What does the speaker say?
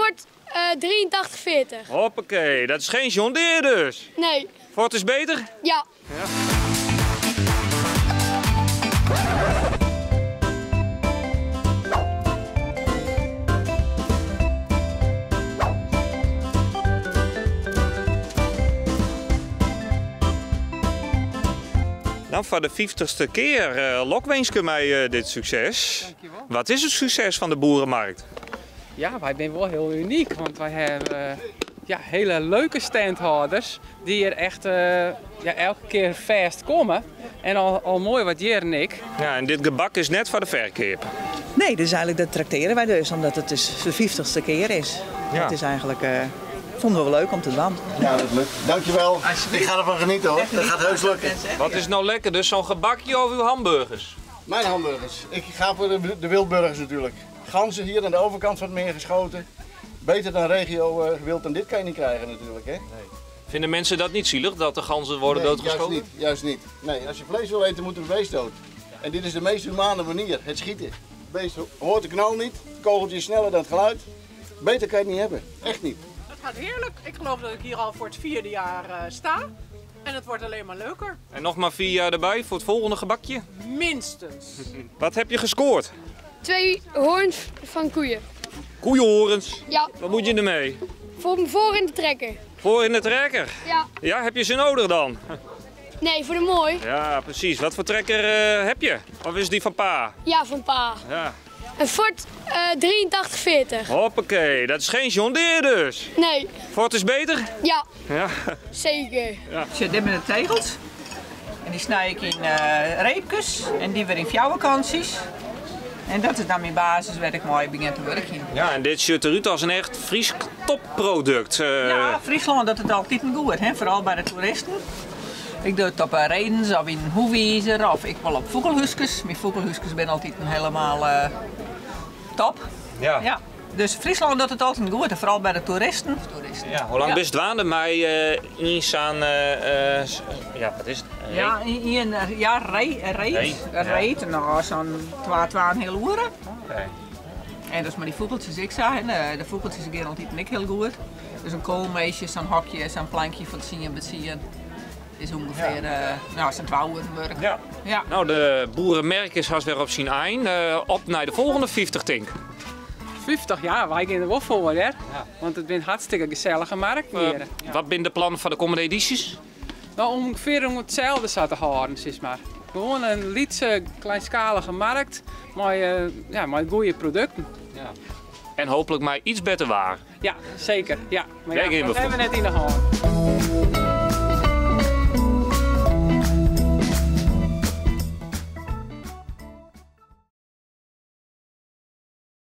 Ford 8340. Hoppakee, dat is geen John Deere dus. Nee. Ford is beter? Ja. Nou, voor de 50ste keer lokwenske mij dit succes. Dankjewel. Wat is het succes van de boerenmarkt? Ja, wij zijn wel heel uniek, want wij hebben hele leuke standhouders die er echt elke keer vast komen. En al mooi wat jaren ik. Ja, en dit gebak is net voor de verkoop. Nee, dus eigenlijk dat tracteren wij dus, omdat het dus de 50ste keer is. Ja. Het is eigenlijk, vonden we wel leuk om te doen. Ja, dat lukt. Dankjewel. Ik ga ervan genieten hoor. Dat gaat heus lukken. Wat is nou lekker? Dus zo'n gebakje of uw hamburgers? Mijn hamburgers. Ik ga voor de wildburgers natuurlijk. Ganzen hier aan de overkant van het meer geschoten. Beter dan regio wild dan dit kan je niet krijgen natuurlijk. Hè? Vinden mensen dat niet zielig, dat de ganzen worden Nee, doodgeschoten? juist niet. Nee, als je vlees wil eten moet er een beest dood. En dit is de meest humane manier, het schieten. Het beest hoort de knal niet, het kogeltje is sneller dan het geluid. Beter kan je het niet hebben, echt niet. Het gaat heerlijk. Ik geloof dat ik hier al voor het 4e jaar sta. En het wordt alleen maar leuker. En nog maar 4 jaar erbij voor het volgende gebakje? Minstens. Wat heb je gescoord? 2 hoorns van koeien. Koeienhorens. Ja. Wat moet je ermee? Voor in de trekker. Voor in de trekker? Ja. Ja, heb je ze nodig dan? Nee, voor de mooi. Ja, precies. Wat voor trekker heb je? Of is die van pa? Ja, van pa. Ja. Een Ford 8340. Hoppakee, dat is geen John Deere dus. Nee. Ford is beter? Ja, Ja. zeker. Dus dit zijn de tegels. En die snij ik in reepjes en die weer in fjouwerkanties. En dat is dan mijn basis waar ik mooi begin te werken. Ja, en dit ziet eruit als een echt Fries topproduct. Ja, Friesland doet het altijd goed, hè? Vooral bij de toeristen. Ik doe het op redens of in hoewiezer of ik wil op vogelhuskes. Mijn vogelhuskes zijn altijd helemaal top. Ja. Ja. Dus Friesland doet het altijd goed, en vooral bij de toeristen. Ja, hoe lang Ja. best dwaande mij eens aan, ja, wat is het? Ja, reet. Nou, zo'n 2,5 uur. Oké. En dus maar die vogeltjes, ik zag, de vogeltjes gaan altijd niet heel goed. Dus een koolmeisje, zo'n hokje, zo'n plankje van het zien bezien. Is ongeveer, zo'n 12 uur werk. Ja. Ja. Nou, de boerenmerk is haast weer op zijn eind. Op naar de volgende 50 tink. 50 jaar, wij gaan er wel voor, hè? Want het is een hartstikke gezellige markt hier. Wat zijn de plannen voor de komende edities? Nou, ongeveer om hetzelfde zat te houden, zeg maar. Gewoon een lietse, kleinschalige markt met goede producten. Ja. En hopelijk maar iets beter waar. Ja, zeker. Ja. Maar Kijk ja, in dat bijvoorbeeld. hebben we net in de hand.